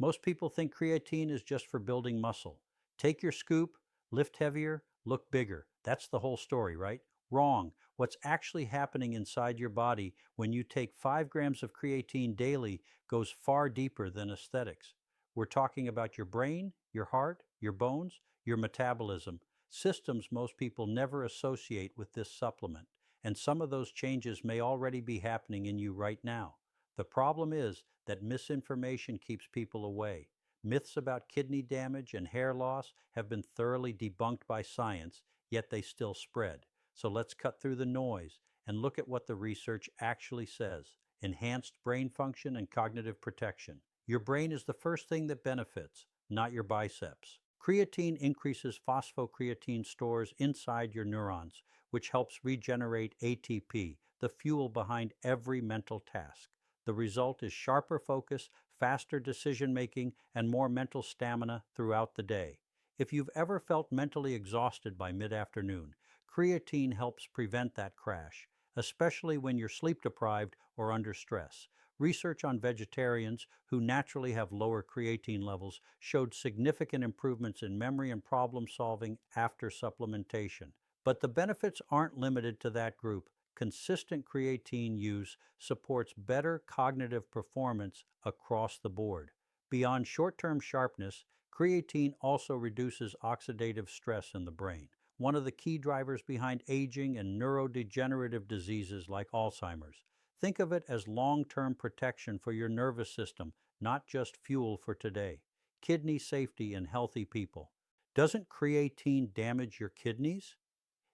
Most people think creatine is just for building muscle. Take your scoop, lift heavier, look bigger. That's the whole story, right? Wrong. What's actually happening inside your body when you take 5 grams of creatine daily goes far deeper than aesthetics. We're talking about your brain, your heart, your bones, your metabolism, systems most people never associate with this supplement. And some of those changes may already be happening in you right now. The problem is that misinformation keeps people away. Myths about kidney damage and hair loss have been thoroughly debunked by science, yet they still spread. So let's cut through the noise and look at what the research actually says. Enhanced brain function and cognitive protection. Your brain is the first thing that benefits, not your biceps. Creatine increases phosphocreatine stores inside your neurons, which helps regenerate ATP, the fuel behind every mental task. The result is sharper focus, faster decision making, and more mental stamina throughout the day. If you've ever felt mentally exhausted by mid-afternoon, creatine helps prevent that crash, especially when you're sleep deprived or under stress. Research on vegetarians who naturally have lower creatine levels showed significant improvements in memory and problem solving after supplementation. But the benefits aren't limited to that group. Consistent creatine use supports better cognitive performance across the board. Beyond short-term sharpness, creatine also reduces oxidative stress in the brain, one of the key drivers behind aging and neurodegenerative diseases like Alzheimer's. Think of it as long-term protection for your nervous system, not just fuel for today. Kidney safety in healthy people. Doesn't creatine damage your kidneys?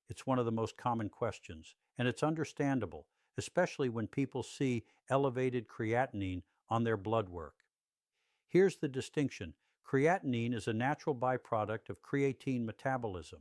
It's one of the most common questions, and it's understandable, especially when people see elevated creatinine on their blood work. Here's the distinction. Creatinine is a natural byproduct of creatine metabolism.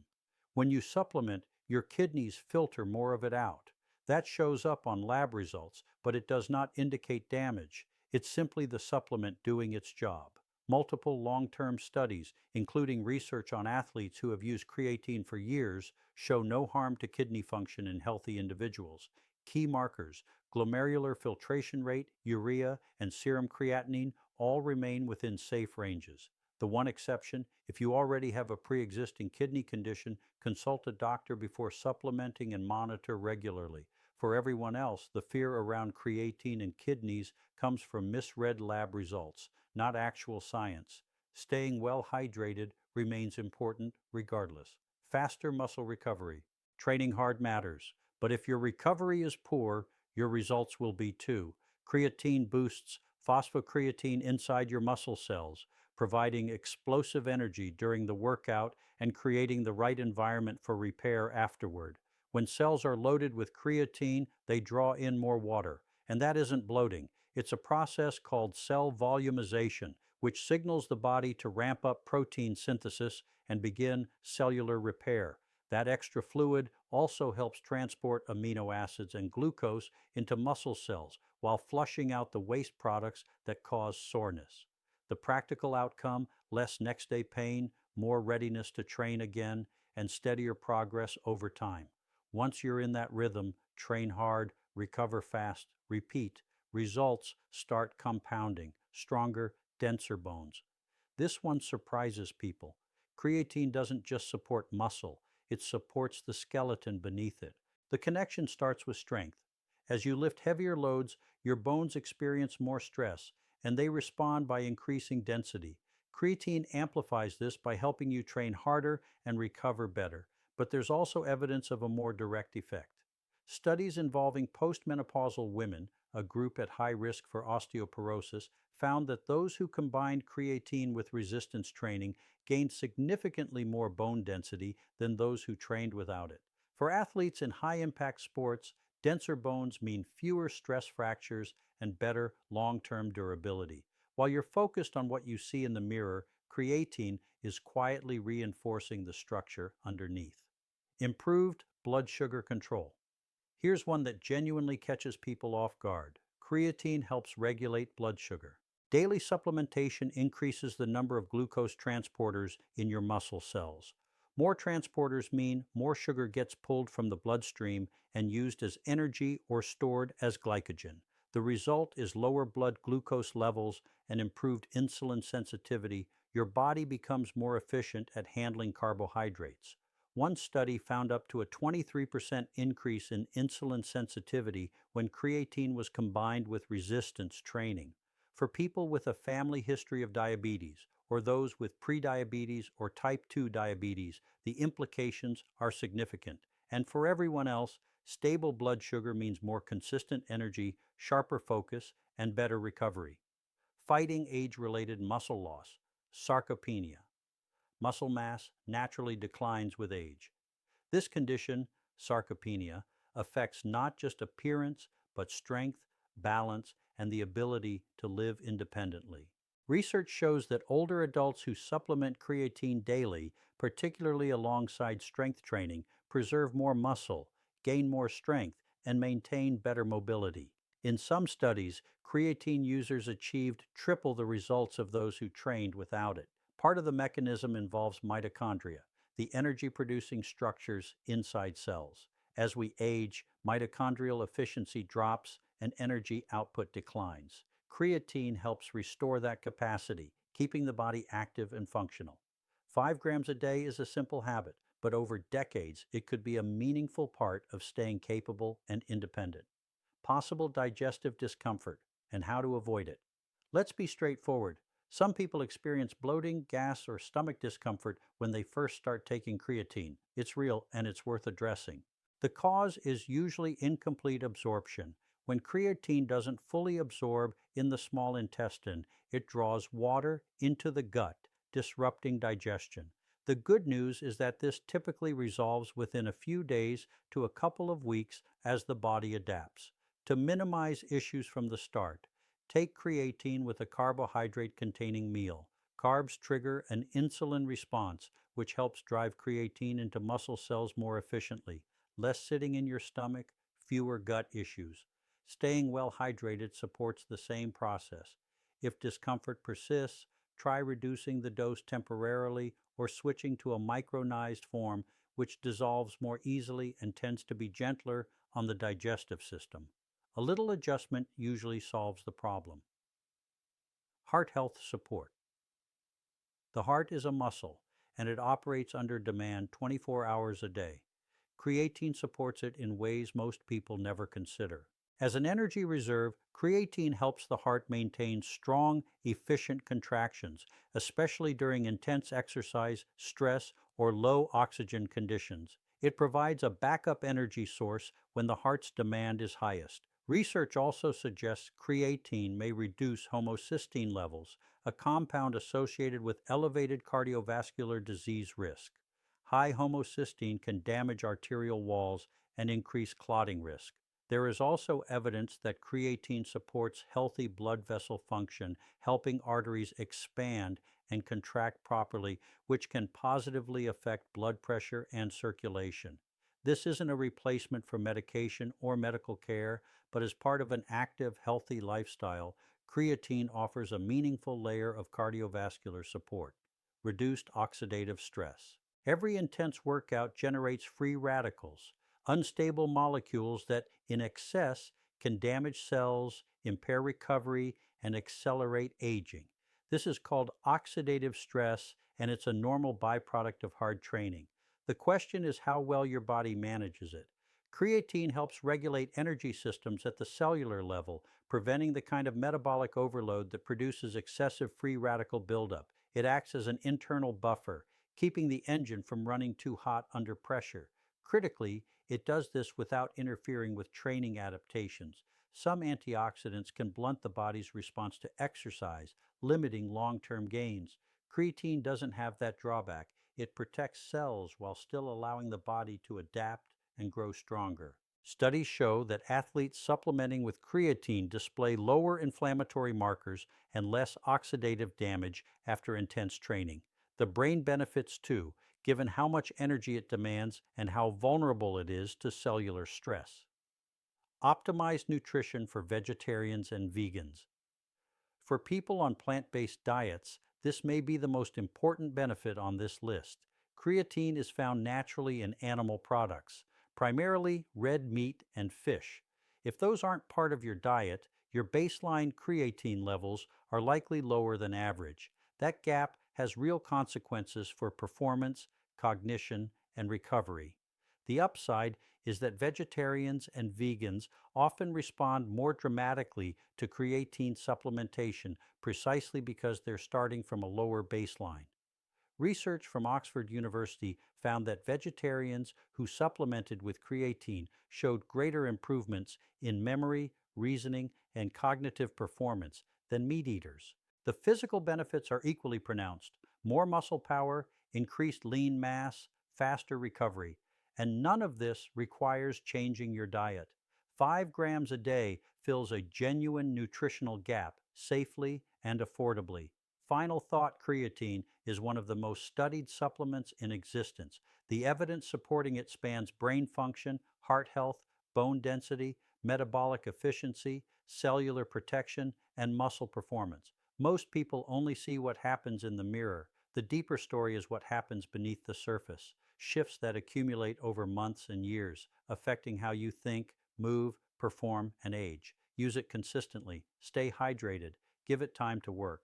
When you supplement, your kidneys filter more of it out. That shows up on lab results, but it does not indicate damage. It's simply the supplement doing its job. Multiple long-term studies, including research on athletes who have used creatine for years, show no harm to kidney function in healthy individuals. Key markers, glomerular filtration rate, urea, and serum creatinine all remain within safe ranges. The one exception, if you already have a pre-existing kidney condition, consult a doctor before supplementing and monitor regularly. For everyone else, the fear around creatine and kidneys comes from misread lab results, not actual science. Staying well hydrated remains important regardless. Faster muscle recovery. Training hard matters, but if your recovery is poor, your results will be too. Creatine boosts phosphocreatine inside your muscle cells, providing explosive energy during the workout and creating the right environment for repair afterward. When cells are loaded with creatine, they draw in more water, and that isn't bloating. It's a process called cell volumization, which signals the body to ramp up protein synthesis and begin cellular repair. That extra fluid also helps transport amino acids and glucose into muscle cells while flushing out the waste products that cause soreness. The practical outcome, less next-day pain, more readiness to train again, and steadier progress over time. Once you're in that rhythm, train hard, recover fast, repeat. Results start compounding, stronger, denser bones. This one surprises people. Creatine doesn't just support muscle, it supports the skeleton beneath it. The connection starts with strength. As you lift heavier loads, your bones experience more stress, and they respond by increasing density. Creatine amplifies this by helping you train harder and recover better, but there's also evidence of a more direct effect. Studies involving postmenopausal women, a group at high risk for osteoporosis, found that those who combined creatine with resistance training gained significantly more bone density than those who trained without it. For athletes in high-impact sports, denser bones mean fewer stress fractures and better long-term durability. While you're focused on what you see in the mirror, creatine is quietly reinforcing the structure underneath. Improved blood sugar control. Here's one that genuinely catches people off guard. Creatine helps regulate blood sugar. Daily supplementation increases the number of glucose transporters in your muscle cells. More transporters mean more sugar gets pulled from the bloodstream and used as energy or stored as glycogen. The result is lower blood glucose levels and improved insulin sensitivity. Your body becomes more efficient at handling carbohydrates. One study found up to a 23% increase in insulin sensitivity when creatine was combined with resistance training. For people with a family history of diabetes, or those with prediabetes or type 2 diabetes, the implications are significant. And for everyone else, stable blood sugar means more consistent energy, sharper focus, and better recovery. Fighting age-related muscle loss, sarcopenia. Muscle mass naturally declines with age. This condition, sarcopenia, affects not just appearance, but strength, balance, and the ability to live independently. Research shows that older adults who supplement creatine daily, particularly alongside strength training, preserve more muscle, gain more strength, and maintain better mobility. In some studies, creatine users achieved triple the results of those who trained without it. Part of the mechanism involves mitochondria, the energy-producing structures inside cells. As we age, mitochondrial efficiency drops and energy output declines. Creatine helps restore that capacity, keeping the body active and functional. 5 grams a day is a simple habit, but over decades, it could be a meaningful part of staying capable and independent. Possible digestive discomfort and how to avoid it. Let's be straightforward. Some people experience bloating, gas, or stomach discomfort when they first start taking creatine. It's real and it's worth addressing. The cause is usually incomplete absorption. When creatine doesn't fully absorb in the small intestine, it draws water into the gut, disrupting digestion. The good news is that this typically resolves within a few days to a couple of weeks as the body adapts. To minimize issues from the start, take creatine with a carbohydrate-containing meal. Carbs trigger an insulin response, which helps drive creatine into muscle cells more efficiently. Less sitting in your stomach, fewer gut issues. Staying well hydrated supports the same process. If discomfort persists, try reducing the dose temporarily or switching to a micronized form, which dissolves more easily and tends to be gentler on the digestive system. A little adjustment usually solves the problem. Heart health support. The heart is a muscle, and it operates under demand 24 hours a day. Creatine supports it in ways most people never consider. As an energy reserve, creatine helps the heart maintain strong, efficient contractions, especially during intense exercise, stress, or low oxygen conditions. It provides a backup energy source when the heart's demand is highest. Research also suggests creatine may reduce homocysteine levels, a compound associated with elevated cardiovascular disease risk. High homocysteine can damage arterial walls and increase clotting risk. There is also evidence that creatine supports healthy blood vessel function, helping arteries expand and contract properly, which can positively affect blood pressure and circulation. This isn't a replacement for medication or medical care, but as part of an active, healthy lifestyle, creatine offers a meaningful layer of cardiovascular support. Reduced oxidative stress. Every intense workout generates free radicals, unstable molecules that, in excess, can damage cells, impair recovery, and accelerate aging. This is called oxidative stress, and it's a normal byproduct of hard training. The question is how well your body manages it. Creatine helps regulate energy systems at the cellular level, preventing the kind of metabolic overload that produces excessive free radical buildup. It acts as an internal buffer, keeping the engine from running too hot under pressure. Critically, it does this without interfering with training adaptations. Some antioxidants can blunt the body's response to exercise, limiting long-term gains. Creatine doesn't have that drawback. It protects cells while still allowing the body to adapt and grow stronger. Studies show that athletes supplementing with creatine display lower inflammatory markers and less oxidative damage after intense training. The brain benefits too, given how much energy it demands and how vulnerable it is to cellular stress. Optimized nutrition for vegetarians and vegans. For people on plant-based diets, this may be the most important benefit on this list. Creatine is found naturally in animal products, primarily red meat and fish. If those aren't part of your diet, your baseline creatine levels are likely lower than average. That gap has real consequences for performance, cognition, and recovery. The upside is that vegetarians and vegans often respond more dramatically to creatine supplementation precisely because they're starting from a lower baseline. Research from Oxford University found that vegetarians who supplemented with creatine showed greater improvements in memory, reasoning, and cognitive performance than meat eaters. The physical benefits are equally pronounced: more muscle power, increased lean mass, faster recovery. And none of this requires changing your diet. 5 grams a day fills a genuine nutritional gap safely and affordably. Final thought: creatine is one of the most studied supplements in existence. The evidence supporting it spans brain function, heart health, bone density, metabolic efficiency, cellular protection, and muscle performance. Most people only see what happens in the mirror. The deeper story is what happens beneath the surface: shifts that accumulate over months and years, affecting how you think, move, perform, and age. Use it consistently. Stay hydrated. Give it time to work.